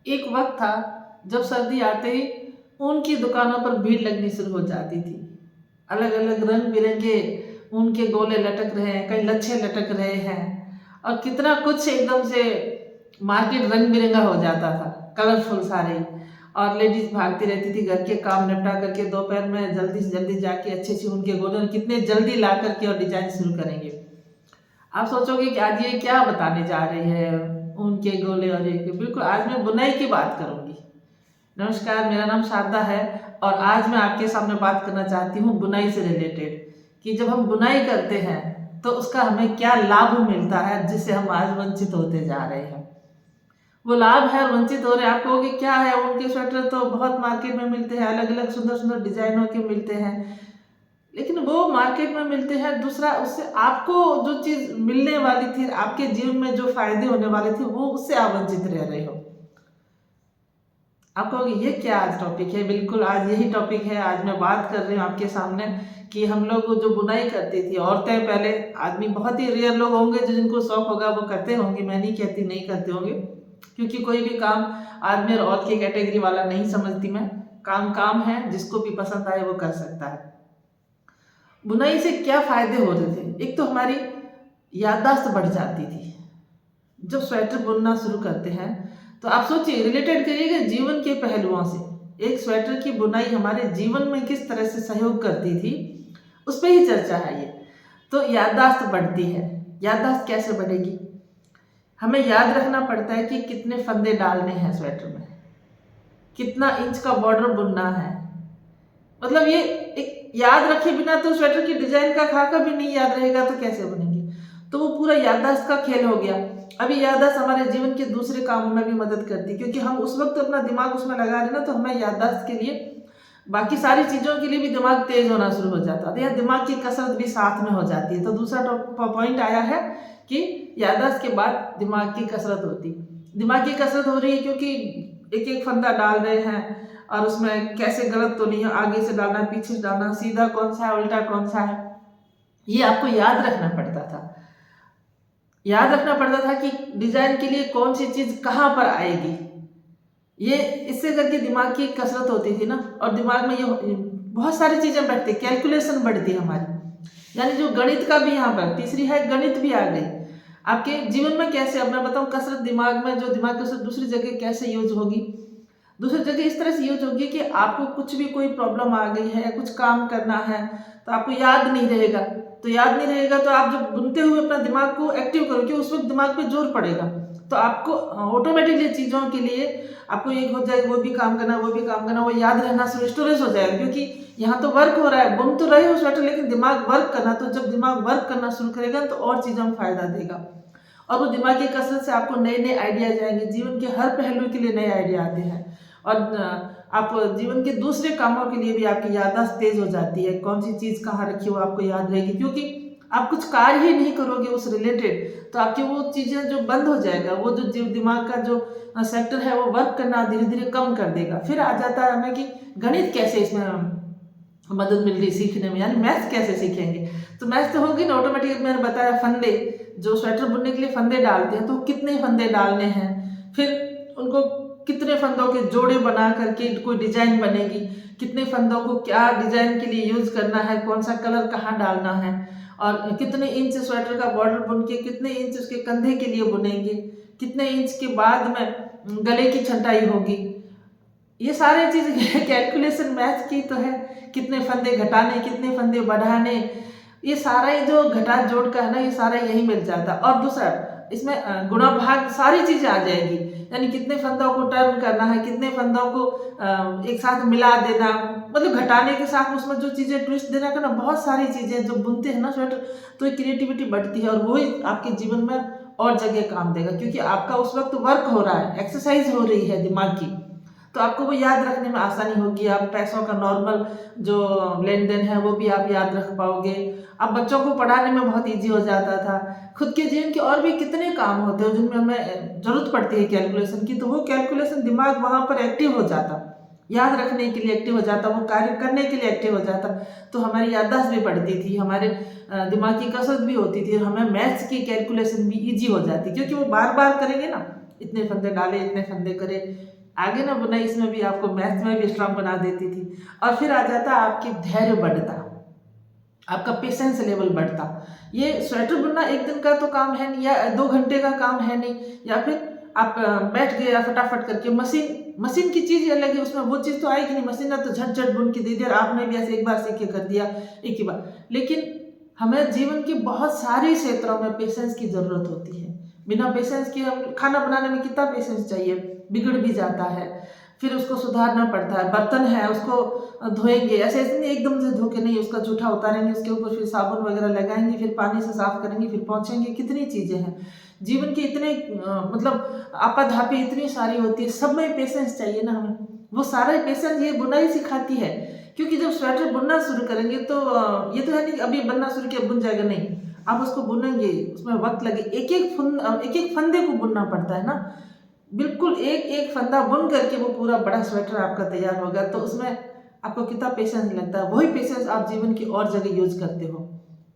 एक वक्त था जब सर्दी आते ही ऊन की दुकानों पर भीड़ लगनी शुरू हो जाती थी। अलग अलग रंग बिरंगे ऊन के गोले लटक रहे हैं, कई लच्छे लटक रहे हैं और कितना कुछ एकदम से मार्केट रंग बिरंगा हो जाता था, कलरफुल सारे। और लेडीज भागती रहती थी घर के काम निपटा करके, दोपहर में जल्दी से जल्दी जाके अच्छे अच्छे ऊन के गोले और कितने जल्दी ला करके और डिजाइन शुरू करेंगे। आप सोचोगे कि आज ये क्या बताने जा रही है, ऊन के गोले और ये बिल्कुल आज मैं बुनाई की बात करूंगी। नमस्कार, मेरा नाम शारदा है और आज मैं आपके सामने बात करना चाहती हूँ बुनाई से रिलेटेड कि जब हम बुनाई करते हैं तो उसका हमें क्या लाभ मिलता है जिससे हम आज वंचित होते जा रहे हैं। वो लाभ है और वंचित हो रहे हैं। आप कहोगे क्या है, उनके स्वेटर तो बहुत मार्केट में मिलते हैं, अलग अलग सुंदर सुंदर डिजाइनों के मिलते हैं, लेकिन वो मार्केट में मिलते हैं। दूसरा, उससे आपको जो चीज मिलने वाली थी, आपके जीवन में जो फायदे होने वाले थे, वो उससे आप वंचित रह रहे हो। आप कहोगे ये क्या आज टॉपिक है। बिल्कुल आज यही टॉपिक है। आज मैं बात कर रही हूँ आपके सामने कि हम लोग जो बुनाई करती थी, औरतें पहले, आदमी बहुत ही रेयर लोग होंगे जो जिनको शौक होगा वो करते होंगे, मैं नहीं कहती नहीं करते होंगे, क्योंकि कोई भी काम आदमी और औरत की कैटेगरी वाला नहीं समझती मैं। काम काम है, जिसको भी पसंद आए वो कर सकता है। बुनाई से क्या फायदे हो रहे थे। एक तो हमारी याददाश्त बढ़ जाती थी। जब स्वेटर बुनना शुरू करते हैं तो आप सोचिए, रिलेटेड करिएगा जीवन के पहलुओं से। एक स्वेटर की बुनाई हमारे जीवन में किस तरह से सहयोग करती थी, उस पर ही चर्चा है ये। तो याददाश्त बढ़ती है। याददाश्त कैसे बढ़ेगी, हमें याद रखना पड़ता है कि कितने फंदे डालने हैं स्वेटर में, कितना इंच का बॉर्डर बुनना है। मतलब ये एक याद रखे बिना तो स्वेटर की डिजाइन का खाका भी नहीं याद रहेगा तो कैसे बनेगी। तो वो पूरा याददाश्त का खेल हो गया। अभी याददाश्त हमारे जीवन के दूसरे कामों में भी मदद करती है, क्योंकि हम उस वक्त अपना दिमाग उसमें लगा रहे ना, तो हमें याददाश्त के लिए बाकी सारी चीजों के लिए भी दिमाग तेज होना शुरू हो जाता है। दिमाग की कसरत भी साथ में हो जाती है। तो दूसरा पॉइंट आया है कि याददाश्त के बाद दिमाग की कसरत होती। दिमाग की कसरत हो रही है क्योंकि एक एक फंदा डाल रहे हैं और उसमें कैसे गलत तो नहीं है, आगे से डालना, पीछे से डालना, सीधा कौन सा है, उल्टा कौन सा है, ये आपको याद रखना पड़ता था। याद रखना पड़ता था कि डिजाइन के लिए कौन सी चीज कहाँ पर आएगी। ये इससे करके दिमाग की कसरत होती थी ना, और दिमाग में ये बहुत सारी चीजें बढ़ती, कैलकुलेशन बढ़ती हमारी। यानी जो गणित का भी यहाँ पर तीसरी है, गणित भी आ गई आपके जीवन में। कैसे, अब मैं बताऊँ, कसरत दिमाग में, जो दिमाग कसरत दूसरी जगह कैसे यूज होगी। दूसरी जगह इस तरह से यूज होगी कि आपको कुछ भी कोई प्रॉब्लम आ गई है, कुछ काम करना है तो आपको याद नहीं रहेगा। तो याद नहीं रहेगा तो आप जब बुनते हुए अपना दिमाग को एक्टिव करोगे, उस वक्त दिमाग पे जोर पड़ेगा, तो आपको ऑटोमेटिकली चीज़ों के लिए आपको एक हो जाएगा, वो भी काम करना, वो भी काम करना, वो याद रहना स्टोरेज हो जाएगा। क्योंकि यहाँ तो वर्क हो रहा है, बुन तो रहे हो स्वेटर, लेकिन दिमाग वर्क करना, तो जब दिमाग वर्क करना शुरू करेगा तो और चीज़ों में फायदा देगा। और वो दिमाग की कसरत से आपको नए नए आइडिया जाएंगे, जीवन के हर पहलू के लिए नए आइडिया आते हैं। और आप जीवन के दूसरे कामों के लिए भी आपकी याददाश्त तेज हो जाती है। कौन सी चीज़ कहाँ रखी हो आपको याद रहेगी, क्योंकि आप कुछ कार्य ही नहीं करोगे उस रिलेटेड तो आपकी वो चीज़ें जो बंद हो जाएगा, वो जो जीव दिमाग का जो सेक्टर है वो वर्क करना धीरे धीरे कम कर देगा। फिर आ जाता है हमें कि गणित कैसे इसमें मदद मिल रही सीखने में, यानी मैथ कैसे सीखेंगे। तो मैथ तो होगी ना ऑटोमेटिक। मैंने बताया फंदे, जो स्वेटर बुनने के लिए फंदे डालते हैं, तो कितने फंदे डालने हैं, फिर उनको कितने फंदों के जोड़े बना करके कोई डिजाइन बनेगी, कितने फंदों को क्या डिजाइन के लिए यूज करना है, कौन सा कलर कहाँ डालना है, और कितने इंच स्वेटर का बॉर्डर बुन के कितने इंच उसके कंधे के लिए बुनेंगे, कितने इंच के बाद में गले की छंटाई होगी। ये सारे चीज कैलकुलेशन मैथ की तो है। कितने फंदे घटाने, कितने फंदे बढ़ाने, ये सारा ही जो घटा जोड़ का है ना, ये सारा यही मिल जाता। और दूसरा इसमें गुणा भाग सारी चीजें आ जाएगी, यानी कितने फंदों को टर्न करना है, कितने फंदों को एक साथ मिला देना, मतलब घटाने के साथ उसमें जो चीजें ट्विस्ट देना करना, बहुत सारी चीजें जो बुनते हैं ना स्वेटर, तो क्रिएटिविटी बढ़ती है और वही आपके जीवन में और जगह काम देगा। क्योंकि आपका उस वक्त वर्क हो रहा है, एक्सरसाइज हो रही है दिमाग की, तो आपको वो याद रखने में आसानी होगी। आप पैसों का नॉर्मल जो लेन देन है वो भी आप याद रख पाओगे। अब बच्चों को पढ़ाने में बहुत इजी हो जाता था। खुद के जीवन के और भी कितने काम होते हैं जिनमें हमें जरूरत पड़ती है कैलकुलेशन की, तो वो कैलकुलेशन दिमाग वहाँ पर एक्टिव हो जाता, याद रखने के लिए एक्टिव हो जाता, वो कार्य करने के लिए एक्टिव हो जाता। तो हमारी याददाश्त भी बढ़ती थी, हमारे दिमाग की कसरत भी होती थी, हमें मैथ्स की कैलकुलेशन भी ईजी हो जाती, क्योंकि वो बार बार करेंगे ना, इतने फंदे डाले, इतने फंदे करे। आगे ना बुनाई इसमें भी आपको मैथ में भी स्ट्रांग बना देती थी। और फिर आ जाता आपकी धैर्य बढ़ता, आपका पेशेंस लेवल बढ़ता। ये स्वेटर बुनना एक दिन का तो काम है नहीं, या 2 घंटे का काम है नहीं, या फिर आप बैठ गए या फटाफट करके। मशीन की चीज़ अलग है, उसमें वो चीज़ तो आएगी नहीं। मशीन ने तो झट झट बुन के दे दिया, आपने भी ऐसे एक बार सीख के कर दिया, एक ही बार। लेकिन हमें जीवन के बहुत सारे क्षेत्रों में पेशेंस की ज़रूरत होती है। बिना पेशेंस के हम खाना बनाने में कितना पेशेंस चाहिए, बिगड़ भी जाता है, फिर उसको सुधारना पड़ता है। बर्तन है, उसको धोएंगे, ऐसे ऐसे नहीं एकदम से धो के नहीं, उसका जूठा उतारेंगे, उसके ऊपर फिर साबुन वगैरह लगाएंगे, फिर पानी से साफ करेंगे, फिर पोंछेंगे। कितनी चीज़ें हैं जीवन की, इतने मतलब आपाधापी इतनी सारी होती है, सब में पेशेंस चाहिए ना हमें। वो सारा पेशेंस ये बुनाई सिखाती है। क्योंकि जब स्वेटर बुनना शुरू करेंगे तो ये तो है नहीं अभी बनना शुरू किया बुन जाएगा, नहीं। आप उसको बुनेंगे, उसमें वक्त लगे, एक एक फंदे को बुनना पड़ता है ना। बिल्कुल एक एक फंदा बुन करके वो पूरा बड़ा स्वेटर आपका तैयार होगा, तो उसमें आपको कितना पेशेंस लगता है। वही पेशेंस आप जीवन की और जगह यूज करते हो।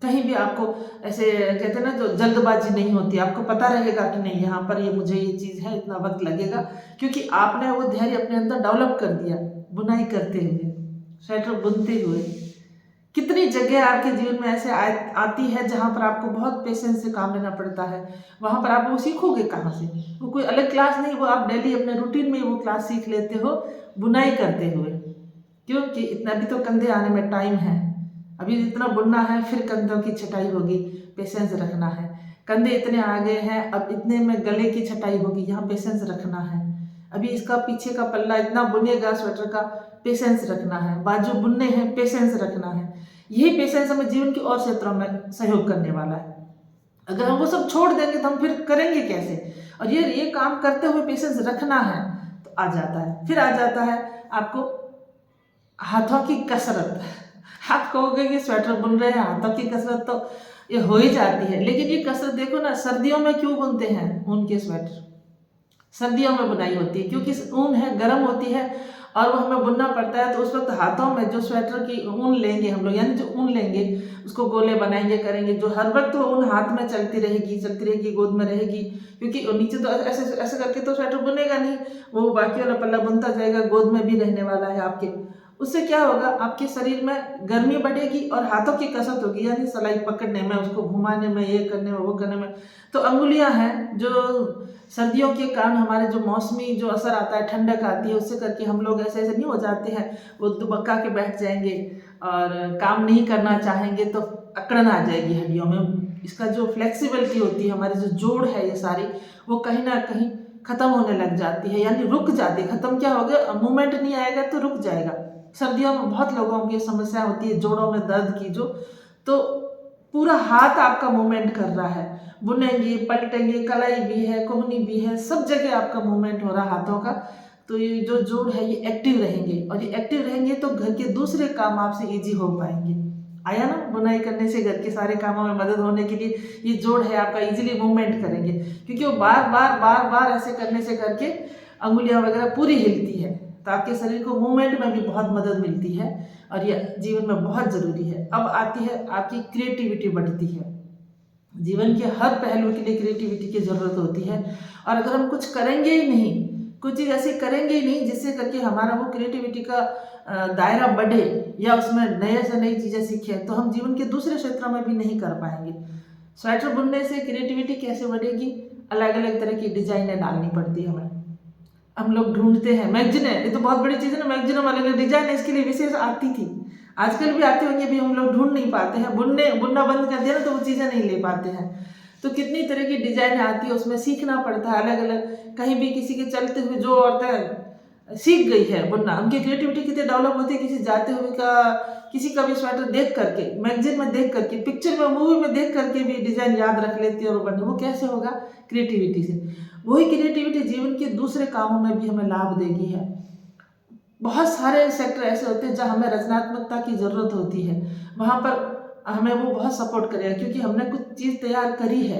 कहीं भी आपको ऐसे कहते हैं ना, जो जल्दबाजी नहीं होती, आपको पता रहेगा कि नहीं यहाँ पर ये मुझे ये चीज़ है, इतना वक्त लगेगा, क्योंकि आपने वो धैर्य अपने अंदर डेवलप कर दिया बुनाई करते हुए, स्वेटर बुनते हुए। कितनी जगह आपके जीवन में ऐसे आती है जहाँ पर आपको बहुत पेशेंस से काम लेना पड़ता है। वहाँ पर आप वो सीखोगे कहाँ से? वो कोई अलग क्लास नहीं, वो आप डेली अपने रूटीन में वो क्लास सीख लेते हो बुनाई करते हुए। क्योंकि इतना भी तो कंधे आने में टाइम है, अभी इतना बुनना है, फिर कंधों की छटाई होगी, पेशेंस रखना है। कंधे इतने आ गए हैं, अब इतने में गले की छटाई होगी, यहाँ पेशेंस रखना है। अभी इसका पीछे का पल्ला इतना बुनेगा स्वेटर का, पेशेंस रखना है। बाजू बुनने हैं, पेशेंस रखना है। यही पेशेंस हमें जीवन के और क्षेत्रों में सहयोग करने वाला है। अगर हम वो सब छोड़ देंगे तो हम फिर करेंगे कैसे? और ये काम करते हुए पेशेंस रखना है तो आ जाता है। फिर आ जाता है आपको हाथों की कसरत। आप कहोगे कि स्वेटर बुन रहे हैं, हाथों की कसरत तो ये हो ही जाती है, लेकिन ये कसरत देखो ना, सर्दियों में क्यों बुनते हैं ऊन के स्वेटर? सर्दियों में बुनाई होती है क्योंकि ऊन है, गर्म होती है और वो हमें बुनना पड़ता है। तो उस वक्त हाथों में जो स्वेटर की ऊन लेंगे हम लोग, यानी जो ऊन लेंगे उसको गोले बनाएंगे, करेंगे, जो हर वक्त वो ऊन हाथ में चलती रहेगी, गोद में रहेगी। क्योंकि नीचे तो ऐसे ऐसे करके तो स्वेटर बुनेगा नहीं, वो बाकी वाला पल्ला बुनता जाएगा, गोद में भी रहने वाला है आपके। उससे क्या होगा, आपके शरीर में गर्मी बढ़ेगी और हाथों की कसरत होगी, यानी सिलाई पकड़ने में, उसको घुमाने में, ये करने में, वो करने में। तो अंगुलियां हैं जो सर्दियों के कारण हमारे जो मौसमी जो असर आता है, ठंडक आती है, उससे करके हम लोग ऐसे ऐसे नहीं हो जाते हैं, वो दुबक्का के बैठ जाएंगे और काम नहीं करना चाहेंगे तो अकड़न आ जाएगी हड्डियों में। इसका जो फ्लेक्सिबिलिटी होती है, हमारी जो जोड़ है ये सारी, वो कहीं ना कहीं खत्म होने लग जाती है, यानी रुक जाती है। खत्म क्या हो गया, मूवमेंट नहीं आएगा तो रुक जाएगा। सर्दियों में बहुत लोगों की समस्या होती है जोड़ों में दर्द की, जो तो पूरा हाथ आपका मूवमेंट कर रहा है, बुनेंगे, पलटेंगे, कलाई भी है, कोहनी भी है, सब जगह आपका मूवमेंट हो रहा है हाथों का। तो ये जो जोड़ है ये एक्टिव रहेंगे, और ये एक्टिव रहेंगे तो घर के दूसरे काम आपसे इजी हो पाएंगे। आया ना, बुनाई करने से घर के सारे कामों में मदद होने के लिए ये जोड़ है आपका इजीली मूवमेंट करेंगे, क्योंकि वो बार बार ऐसे करने से करके अंगुलियां वगैरह पूरी हिलती है, तो आपके शरीर को मूवमेंट में भी बहुत मदद मिलती है, और यह जीवन में बहुत ज़रूरी है। अब आती है आपकी क्रिएटिविटी बढ़ती है। जीवन के हर पहलू के लिए क्रिएटिविटी की ज़रूरत होती है, और अगर हम कुछ करेंगे ही नहीं, कुछ चीज़ ऐसी करेंगे ही नहीं जिससे करके हमारा वो क्रिएटिविटी का दायरा बढ़े, या उसमें नए से नई चीज़ें सीखें, तो हम जीवन के दूसरे क्षेत्रों में भी नहीं कर पाएंगे। स्वेटर बुनने से क्रिएटिविटी कैसे बढ़ेगी? अलग अलग तरह की डिजाइनें डालनी पड़ती है हमें। हम लोग ढूंढते हैं, मैगजीन है, ये तो बहुत बड़ी चीज़ है ना, मैगजीनों वाले अलग डिजाइन है, इसके लिए विशेष आती थी, आजकल भी आती होंगी, अभी हम लोग ढूंढ नहीं पाते हैं। बुनना बंद कर दिया ना तो वो चीज़ें नहीं ले पाते हैं। तो कितनी तरह की डिजाइन आती है, उसमें सीखना पड़ता है अलग अलग। कहीं भी किसी के चलते हुए जो औरतें सीख गई है बुनना, उनकी क्रिएटिविटी कितनी डेवलप होती है, किसी जाते हुए का, किसी का भी स्वेटर देख करके, मैगजीन में देख करके, पिक्चर में, मूवी में देख करके भी डिजाइन याद रख लेती है और बने। वो कैसे होगा? क्रिएटिविटी से। वही क्रिएटिविटी जीवन के दूसरे कामों में भी हमें लाभ देगी है। बहुत सारे सेक्टर ऐसे होते हैं जहाँ हमें रचनात्मकता की ज़रूरत होती है, वहाँ पर हमें वो बहुत सपोर्ट करेगा, क्योंकि हमने कुछ चीज़ तैयार करी है।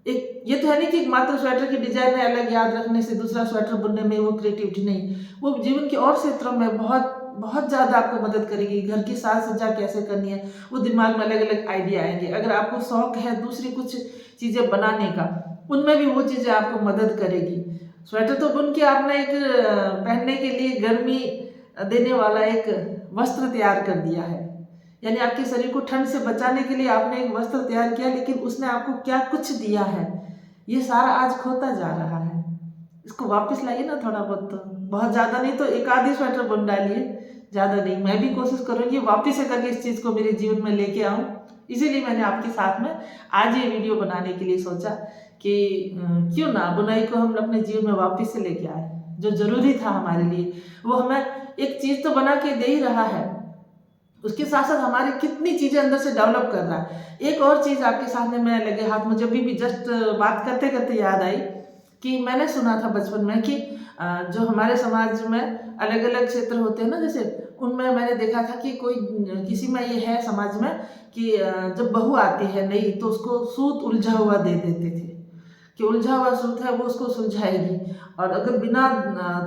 एक ये तो है नहीं कि मात्र स्वेटर की डिजाइन है अलग याद रखने से दूसरा स्वेटर बुनने में वो क्रिएटिविटी नहीं, वो जीवन के और क्षेत्रों में बहुत बहुत ज़्यादा आपको मदद करेगी। घर की साज सज्जा कैसे करनी है, वो दिमाग में अलग अलग आइडिया आएंगे। अगर आपको शौक है दूसरी कुछ चीज़ें बनाने का, उनमें भी वो चीज़ें आपको मदद करेगी। स्वेटर तो बुन के आपने एक पहनने के लिए गर्मी देने वाला एक वस्त्र तैयार कर दिया है, यानी आपके शरीर को ठंड से बचाने के लिए आपने एक वस्त्र तैयार किया, लेकिन उसने आपको क्या कुछ दिया है, ये सारा आज खोता जा रहा है। इसको वापस लाइए ना थोड़ा बहुत, तो बहुत ज़्यादा नहीं तो एक आधी स्वेटर बुन डालिए, ज़्यादा नहीं। मैं भी कोशिश करूँगी वापस से करके इस चीज़ को मेरे जीवन में लेके आऊँ, इसीलिए मैंने आपके साथ में आज ये वीडियो बनाने के लिए सोचा कि क्यों ना बुनाई को हम अपने जीवन में वापस से लेके आए। जो ज़रूरी था हमारे लिए, वो हमें एक चीज़ तो बना के दे ही रहा है, उसके साथ साथ हमारी कितनी चीज़ें अंदर से डेवलप कर रहा है। एक और चीज़ आपके सामने मैं लगे हाथ, मुझे अभी भी जस्ट बात करते करते याद आई कि मैंने सुना था बचपन में कि जो हमारे समाज में अलग अलग क्षेत्र होते हैं ना, जैसे उनमें मैंने देखा था कि कोई किसी में ये है समाज में कि जब बहू आती है नई तो उसको सूत उलझा हुआ दे देते थे कि उलझा हुआ सूत है वो उसको सुलझाएगी, और अगर बिना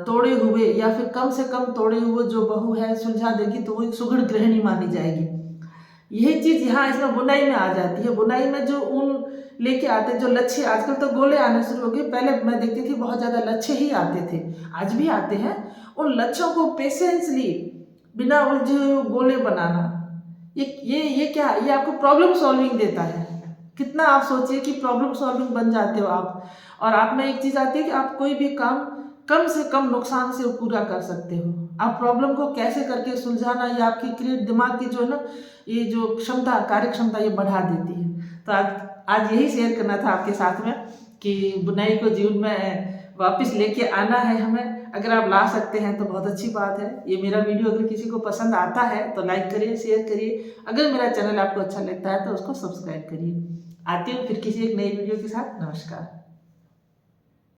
तोड़े हुए या फिर कम से कम तोड़े हुए जो बहू है सुलझा देगी तो वो एक सुघड़ गृहिणी मानी जाएगी। यही चीज़ यहाँ इसमें बुनाई में आ जाती है। बुनाई में जो ऊन लेके आते, जो लच्छे, आजकल तो गोले आने शुरू हो गए, पहले मैं देखती थी बहुत ज़्यादा लच्छे ही आते थे, आज भी आते हैं। उन लच्छों को पेशेंसली बिना उलझे हुए गोले बनाना, ये क्या, ये आपको प्रॉब्लम सॉल्विंग देता है। कितना आप सोचिए कि प्रॉब्लम सॉल्विंग बन जाते हो आप, और आप में एक चीज़ आती है कि आप कोई भी काम कम से कम नुकसान से पूरा कर सकते हो। आप प्रॉब्लम को कैसे करके सुलझाना, ये आपकी क्रिएट दिमाग की जो है ना, ये जो क्षमता, कार्य क्षमता, ये बढ़ा देती है। तो आज यही शेयर करना था आपके साथ में कि बुनाई को जीवन में वापस लेके आना है हमें। अगर आप ला सकते हैं तो बहुत अच्छी बात है। ये मेरा वीडियो अगर किसी को पसंद आता है तो लाइक करिए, शेयर करिए। अगर मेरा चैनल आपको अच्छा लगता है तो उसको सब्सक्राइब करिए। आती हूँ फिर किसी एक नई वीडियो के साथ। नमस्कार।